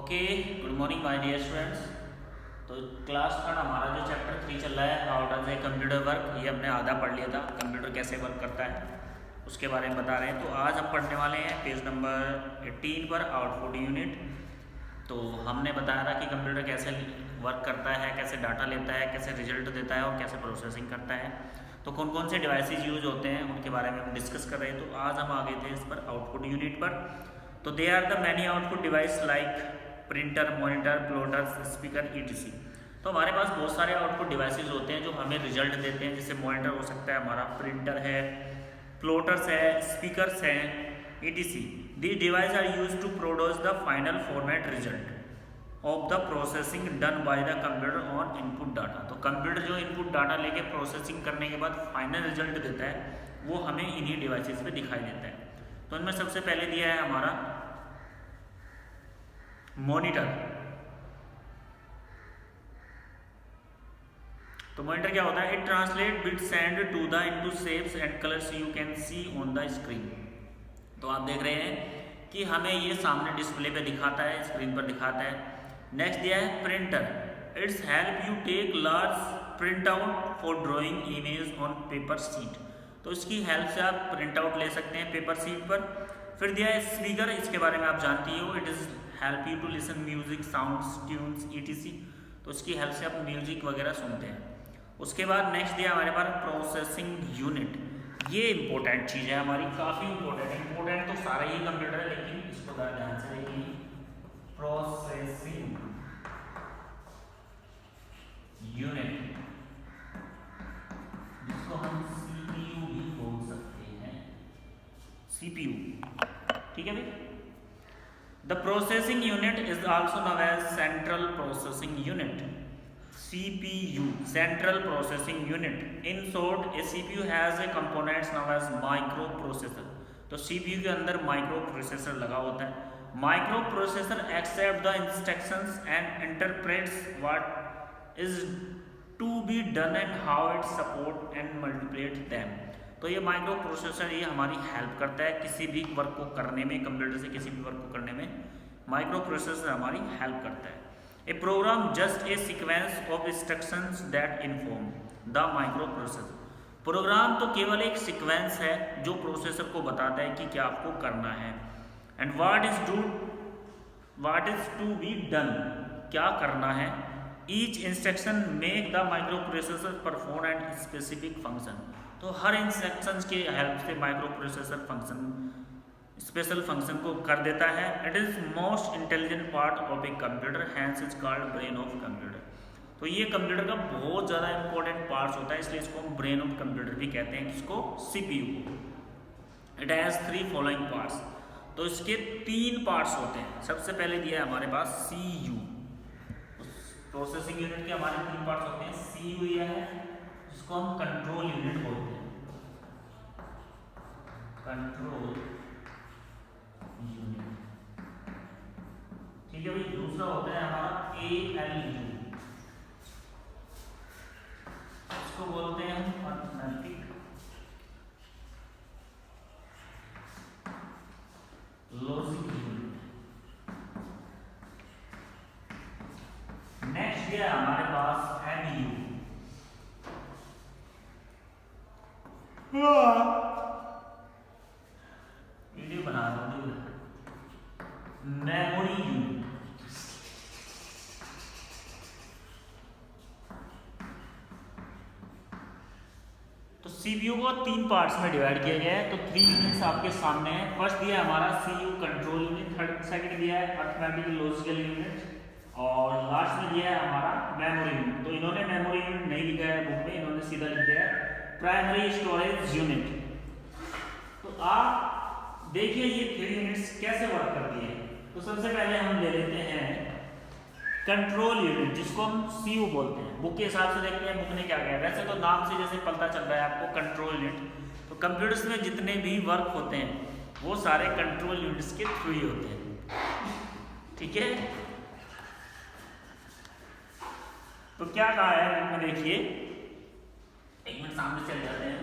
Okay, good morning my dear students. तो class third हमारा जो चैप्टर 3 चल रहा है, how does a computer work, ये हमने आधा पढ़ लिया था। कंप्यूटर कैसे वर्क करता है उसके बारे में बता रहे हैं। तो आज हम पढ़ने वाले हैं पेज नंबर 18 पर आउटपुट यूनिट। तो हमने बताया था कि कंप्यूटर कैसे वर्क करता है, कैसे डाटा लेता है, कैसे रिजल्ट देता है और कैसे प्रोसेसिंग करता है। तो कौन कौन से डिवाइसेज यूज होते हैं उनके बारे में हम डिस्कस कर रहे हैं। तो आज हम आ गए थे इस पर आउटपुट यूनिट पर। तो there are the many output device like printer, monitor, plotters, speaker, etc. तो हमारे पास बहुत सारे आउटपुट डिवाइसेज होते हैं जो हमें रिजल्ट देते हैं। जैसे मॉनिटर हो सकता है हमारा, प्रिंटर है, प्लॉटर्स है, स्पीकर्स हैं, etc. These devices are used to produce the final format result of the processing done by the computer on input data। तो कंप्यूटर जो इनपुट डाटा लेके प्रोसेसिंग करने के बाद फाइनल रिजल्ट देता है वो हमें इन्हीं डिवाइसेस पे दिखाई देता है। तो इनमें सबसे पहले दिया है हमारा मॉनिटर। तो मॉनिटर क्या होता है? It translate bits and to the into shapes and colours you can see on the screen. तो आप देख रहे हैं कि हमें ये सामने डिस्प्ले पे दिखाता है, स्क्रीन पर दिखाता है। नेक्स्ट दिया है printer. It's help you take large print out for drawing image on paper sheet. तो इसकी हेल्प से आप प्रिंट आउट ले सकते हैं पेपर शीट पर। फिर दिया है स्पीकर, इसके बारे में आप जानती हो, it is help you to listen music, sounds, tunes, etc. तो इसकी हेल्प से आप म्यूजिक वगैरह सुनते हैं। उसके बाद नेक्स्ट दिया हमारे पास प्रोसेसिंग यूनिट। ये इंपॉर्टेंट चीज़ है हमारी, काफ़ी इंपॉर्टेंट तो सारे ही कंप्यूटर है, लेकिन इसको ध्यान से देखिए। प्रोसेसिंग यूनिट, जिसको हम सीपीयू भी बोल सकते हैं, सीपीयू। ठीक है भाई। The processing unit is also known as central processing unit, CPU, Central Processing Unit. In short, a CPU has a components known as microprocessor. तो CPU के अंदर माइक्रोप्रोसेसर लगा होता है। Microprocessor accept the instructions and interprets what is to be done and how it support and manipulate them। तो ये microprocessor ये हमारी हेल्प करता है किसी भी वर्क को करने में, कंप्यूटर से किसी भी वर्क को करने में माइक्रोप्रोसेसर हमारी हेल्प करता है। A program just a sequence of instructions that inform the microprocessor। Program तो केवल एक सीक्वेंस है जो प्रोसेसर को बताता है कि क्या आपको करना है। And what is to be done, क्या करना है। Each instruction make the microprocessor perform and specific function. तो हर इंस्ट्रक्शंस के हेल्प से माइक्रोप्रोसेसर फंक्शन, स्पेशल फंक्शन को कर देता है। It is most intelligent part of a computer, hence is called brain of computer. तो ये कंप्यूटर का बहुत ज़्यादा इंपॉर्टेंट पार्ट्स होता है, इसलिए इसको हम ब्रेन ऑफ कंप्यूटर भी कहते हैं। किसको? सीपीयू को। It has 3 following parts. तो इसके 3 पार्ट्स होते हैं। सबसे पहले दिया है हमारे पास सीयू। प्रोसेसिंग यूनिट के हमारे 3 पार्ट्स होते हैं। सीयू यह है जिसको हम कंट्रोल यूनिट बोलते हैं, कंट्रोल यूनिट। ठीक है भाई। दूसरा होता है हमारा ALU, इसको बोलते हैं हम अर्थमेटिक लॉजिक यूनिट। नेक्स्ट है हमारे पास MU। वीडियो बना रहा हूँ, मेमोरी यूनिट। तो सीपीयू को 3 पार्ट्स में डिवाइड किया गया है। तो 3 यूनिट्स आपके सामने है। फर्स्ट दिया है हमारा सीयू कंट्रोल यूनिट, सेकंड दिया है अर्थमेटिक लॉजिकल यूनिट, और लास्ट में दिया है हमारा मेमोरी यूनिट। तो इन्होंने मेमोरी यूनिट नहीं लिखा है बुक में, इन्होंने सीधा लिख दिया है प्राइमरी स्टोरेज यूनिट। तो आप देखिए ये 3 यूनिट्स कैसे वर्क करती है। तो सबसे पहले हम ले लेते हैं कंट्रोल यूनिट, जिसको हम सीयू बोलते हैं। बुक के हिसाब से देखते हैं बुक ने क्या कहा है। वैसे तो नाम से जैसे पता चल रहा है आपको कंट्रोल यूनिट। तो कंप्यूटर्स में जितने भी वर्क होते हैं वो सारे कंट्रोल यूनिट्स के थ्रू ही होते हैं। ठीक है। तो क्या कहा है बुक में, देखिए, एक मिनट सामने चल जाते हैं।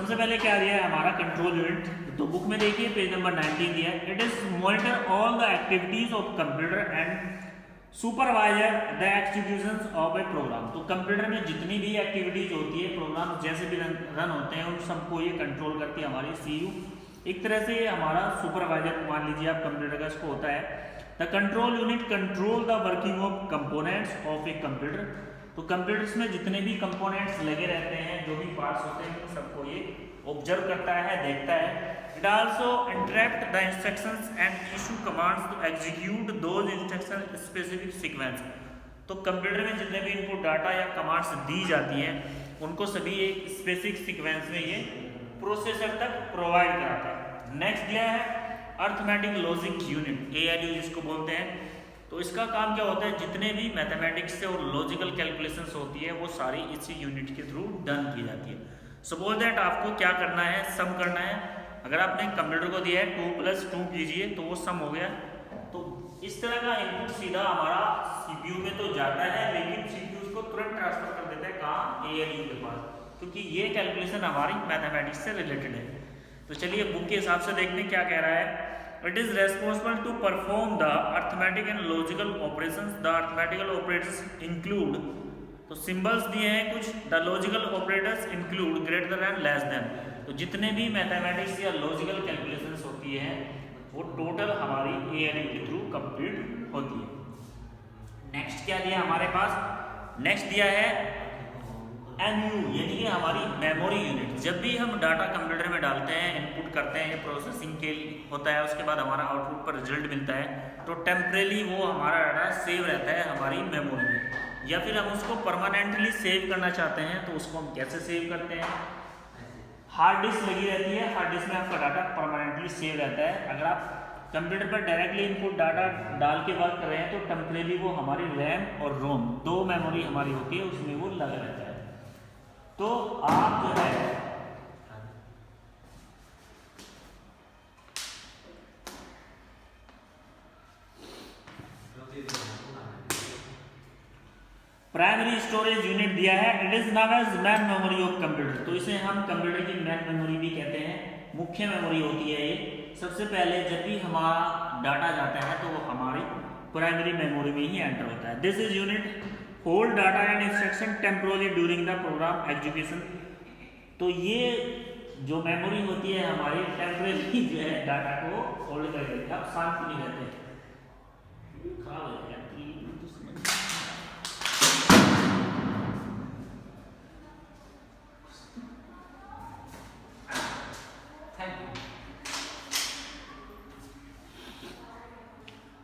सबसे पहले क्या दिया है हमारा कंट्रोल यूनिट, तो बुक में देखिए पेज नंबर 19 दिया है, it is monitor all the activities of computer and supervisor the executions of a program. तो कंप्यूटर में जितनी भी एक्टिविटीज होती है, प्रोग्राम जैसे भी रन होते हैं, उन सबको ये कंट्रोल करती है हमारी सीयू। एक तरह से ये हमारा सुपरवाइजर मान लीजिए आप कंप्यूटर का, इसको होता है the control unit control the working of components of a computer. तो कंप्यूटर्स में जितने भी कंपोनेंट्स लगे रहते हैं, जो भी पार्ट्स होते हैं, उन सबको ये ऑब्जर्व करता है, देखता है। It also interrupt the instructions and issue commands to execute those instruction specific sequence. तो कंप्यूटर में जितने भी इनपुट डाटा या कमांड्स दी जाती हैं, उनको सभी एक स्पेसिफिक सीक्वेंस में ये प्रोसेसर तक प्रोवाइड कराता है। नेक्स्ट दिया है अर्थमेटिक लॉजिक यूनिट, ALU जिसको बोलते हैं। तो इसका काम क्या होता है, जितने भी मैथमेटिक्स से और लॉजिकल कैलकुलेशंस होती है, वो सारी इसी यूनिट के थ्रू डन की जाती है। सपोज दैट आपको क्या करना है, सम करना है। अगर आपने कंप्यूटर को दिया है 2 + 2 कीजिए, तो वो सम हो गया। तो इस तरह का इनपुट सीधा हमारा CPU में तो जाता है, लेकिन CPU उसको तुरंत ट्रांसफर कर देता है कहाँ, ALU के पास, क्योंकि ये कैलकुलेशन हमारी मैथमेटिक्स से रिलेटेड है। तो चलिए बुक के हिसाब से देखते हैं क्या कह रहा है। It is responsible to perform the arithmetic and logical operations. The arithmetical operators include, तो सिंबल्स दिए हैं कुछ, the logical operators include greater than less than. तो जितने भी मैथमेटिक्स या लॉजिकल कैलकुलेशंस होती है, वो टोटल हमारी ALU के थ्रू कंप्लीट होती है। नेक्स्ट क्या दिया हमारे पास, नेक्स्ट दिया है MU, यानी कि हमारी मेमोरी यूनिट। जब भी हम डाटा कंप्यूटर में डालते हैं, इनपुट करते हैं, ये प्रोसेसिंग के लिए होता है, उसके बाद हमारा आउटपुट पर रिजल्ट मिलता है, तो टेम्परेली वो हमारा डाटा सेव रहता है हमारी मेमोरी में। या फिर हम उसको परमानेंटली सेव करना चाहते हैं, तो उसको हम कैसे सेव करते हैं, हार्ड डिस्क लगी रहती है, हार्ड डिस्क में आपका डाटा परमानेंटली सेव रहता है। अगर आप कंप्यूटर पर डायरेक्टली इनपुट डाटा डाल के वर्क कर रहे हैं, तो टेम्परेली वो हमारी रैम और रोम, 2 मेमोरी हमारी होती है, उसमें वो लगा रहता है। तो आप जो है प्राइमरी स्टोरेज यूनिट दिया है, it is named as main memory of computer. तो इसे हम कंप्यूटर की मेन मेमोरी भी कहते हैं, मुख्य मेमोरी होती है ये। सबसे पहले जब भी हमारा डाटा जाता है, तो वो हमारी प्राइमरी मेमोरी में ही एंटर होता है। This is unit hold data and instruction temporarily during the program execution. तो ये जो मेमोरी होती है हमारी, टेम्परेरी जो है डाटा को होल्ड कर देती है। आप शांत नहीं रहते, खराब हो जाएगा।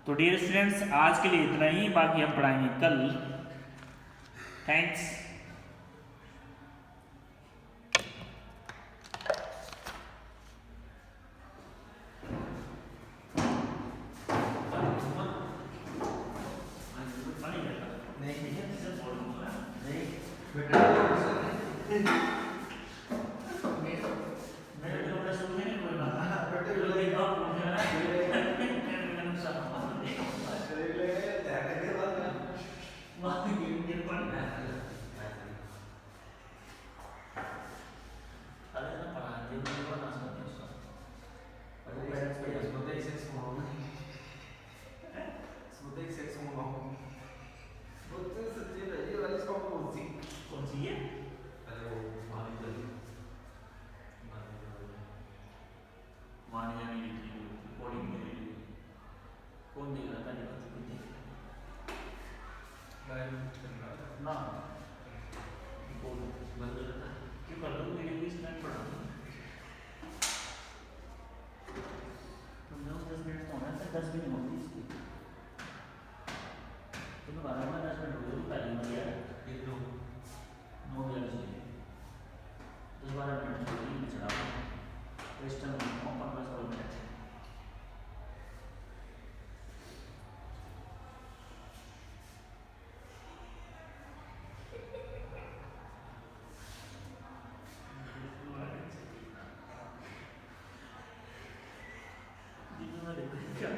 तो डियर स्टूडेंट्स, आज के लिए इतना ही, बाकी हम पढ़ाएंगे कल। थैंक्स। क्या